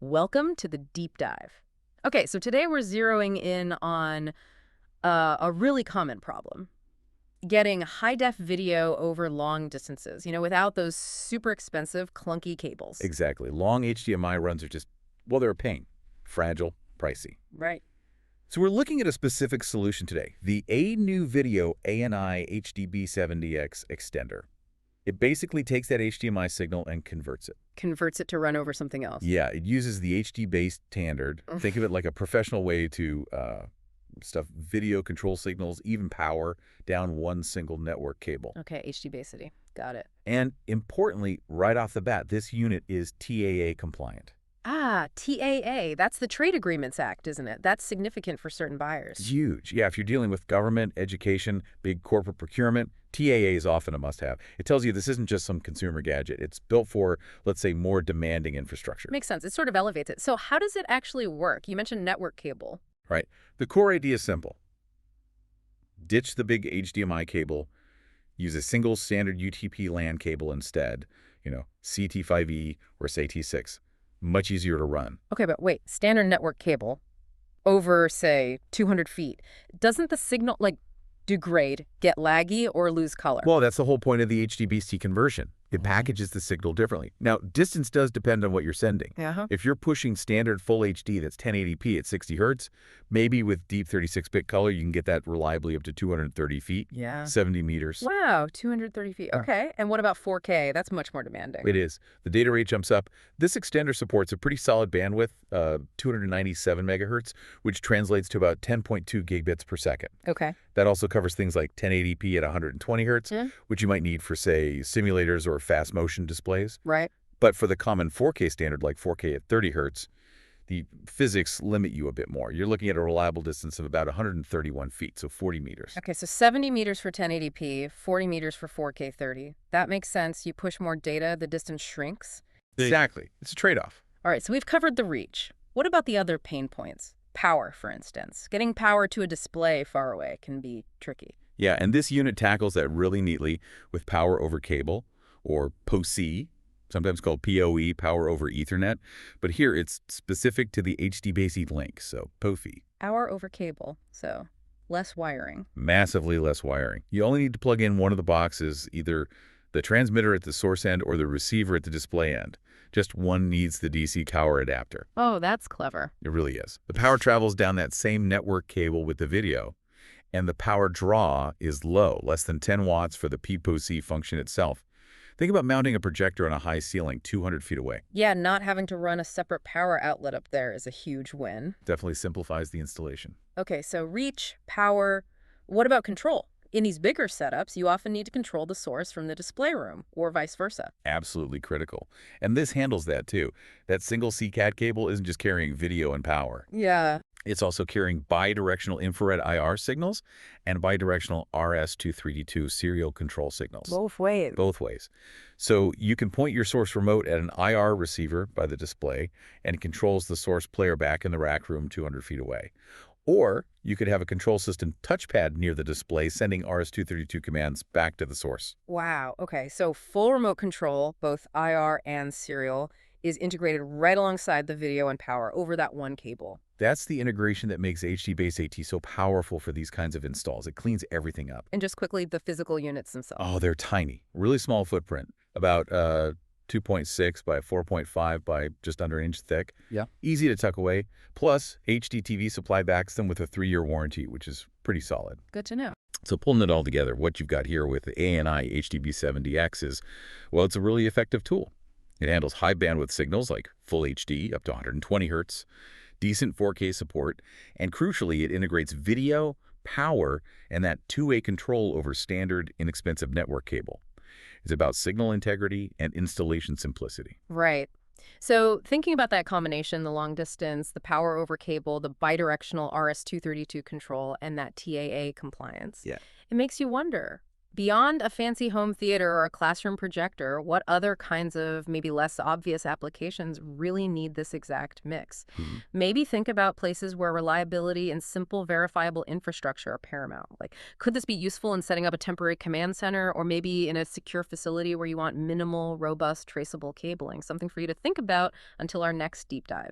Welcome to the deep dive. Okay, so today we're zeroing in on a really common problem. Getting high-def video over long distances, without those super expensive, clunky cables. Exactly. Long HDMI runs are just, well, they're a pain. Fragile, pricey. Right. So we're looking at a specific solution today, the A-Neuvideo ANI-HDB70X Extender. It basically takes that HDMI signal and converts it. Converts it to run over something else. Yeah, it uses the HDBaseT standard. Think of it like a professional way to stuff video control signals, even power, down one single network cable. Okay, HDBaseT. Got it. And importantly, right off the bat, this unit is TAA compliant. Ah, TAA. That's the Trade Agreements Act, isn't it? That's significant for certain buyers. Huge. Yeah, if you're dealing with government, education, big corporate procurement, TAA is often a must-have. It tells you this isn't just some consumer gadget. It's built for, let's say, more demanding infrastructure. Makes sense. It sort of elevates it. So how does it actually work? You mentioned network cable. Right. The core idea is simple. Ditch the big HDMI cable. Use a single standard UTP LAN cable instead. CT5E or SAT6. Much easier to run. Okay, but wait. Standard network cable over, say, 200 feet. Doesn't the signal, degrade, get laggy, or lose color? Well, that's the whole point of the HDBaseT conversion. It packages the signal differently. Now, distance does depend on what you're sending. If you're pushing standard full HD that's 1080p at 60 hertz, maybe with deep 36-bit color, you can get that reliably up to 230 feet, 70 meters. Wow, 230 feet. Okay, and what about 4K? That's much more demanding. It is. The data rate jumps up. This extender supports a pretty solid bandwidth, 297 megahertz, which translates to about 10.2 gigabits per second. Okay. That also covers things like 1080p at 120 hertz, which you might need for, say, simulators or fast motion displays. Right. But for the common 4K standard, like 4K at 30 hertz, the physics limit you a bit more. You're looking at a reliable distance of about 131 feet, so 40 meters. Okay, so 70 meters for 1080p, 40 meters for 4K 30. That makes sense. You push more data, the distance shrinks. Exactly. It's a trade-off. All right, so we've covered the reach. What about the other pain points? Power, for instance. Getting power to a display far away can be tricky. Yeah, and this unit tackles that really neatly with power over cable, or PoE, sometimes called PoE, power over Ethernet. But here it's specific to the HDBaseT link, so PoE. Power over cable, so less wiring. Massively less wiring. You only need to plug in one of the boxes, either the transmitter at the source end or the receiver at the display end. Just one needs the DC power adapter. Oh, that's clever. It really is. The power travels down that same network cable with the video, and the power draw is low, less than 10 watts for the PoE function itself. Think about mounting a projector on a high ceiling 200 feet away. Yeah, not having to run a separate power outlet up there is a huge win. Definitely simplifies the installation. Okay, so reach, power. What about control? In these bigger setups, you often need to control the source from the display room, or vice versa. Absolutely critical. And this handles that too. That single CCAT cable isn't just carrying video and power. Yeah. It's also carrying bidirectional infrared IR signals and bidirectional RS-232 serial control signals. Both ways. Both ways. So you can point your source remote at an IR receiver by the display, and it controls the source player back in the rack room 200 feet away. Or you could have a control system touchpad near the display sending RS-232 commands back to the source. Wow. Okay, so full remote control, both IR and serial, is integrated right alongside the video and power over that one cable. That's the integration that makes HDBaseT so powerful for these kinds of installs. It cleans everything up. And just quickly, the physical units themselves. Oh, they're tiny. Really small footprint. About 2.6 by 4.5 by just under an inch thick. Yeah. Easy to tuck away. Plus, HDTV Supply backs them with a 3-year warranty, which is pretty solid. Good to know. So pulling it all together, what you've got here with the ANI-HDB70X is, well, it's a really effective tool. It handles high bandwidth signals like full HD up to 120 hertz, decent 4K support, and crucially, it integrates video, power, and that two-way control over standard, inexpensive network cable. It's about signal integrity and installation simplicity. Right. So thinking about that combination, the long distance, the power over cable, the bidirectional RS-232 control, and that TAA compliance, it makes you wonder, beyond a fancy home theater or a classroom projector, what other kinds of maybe less obvious applications really need this exact mix? Maybe think about places where reliability and simple verifiable infrastructure are paramount. Could this be useful in setting up a temporary command center, or maybe in a secure facility where you want minimal, robust, traceable cabling? Something for you to think about until our next deep dive.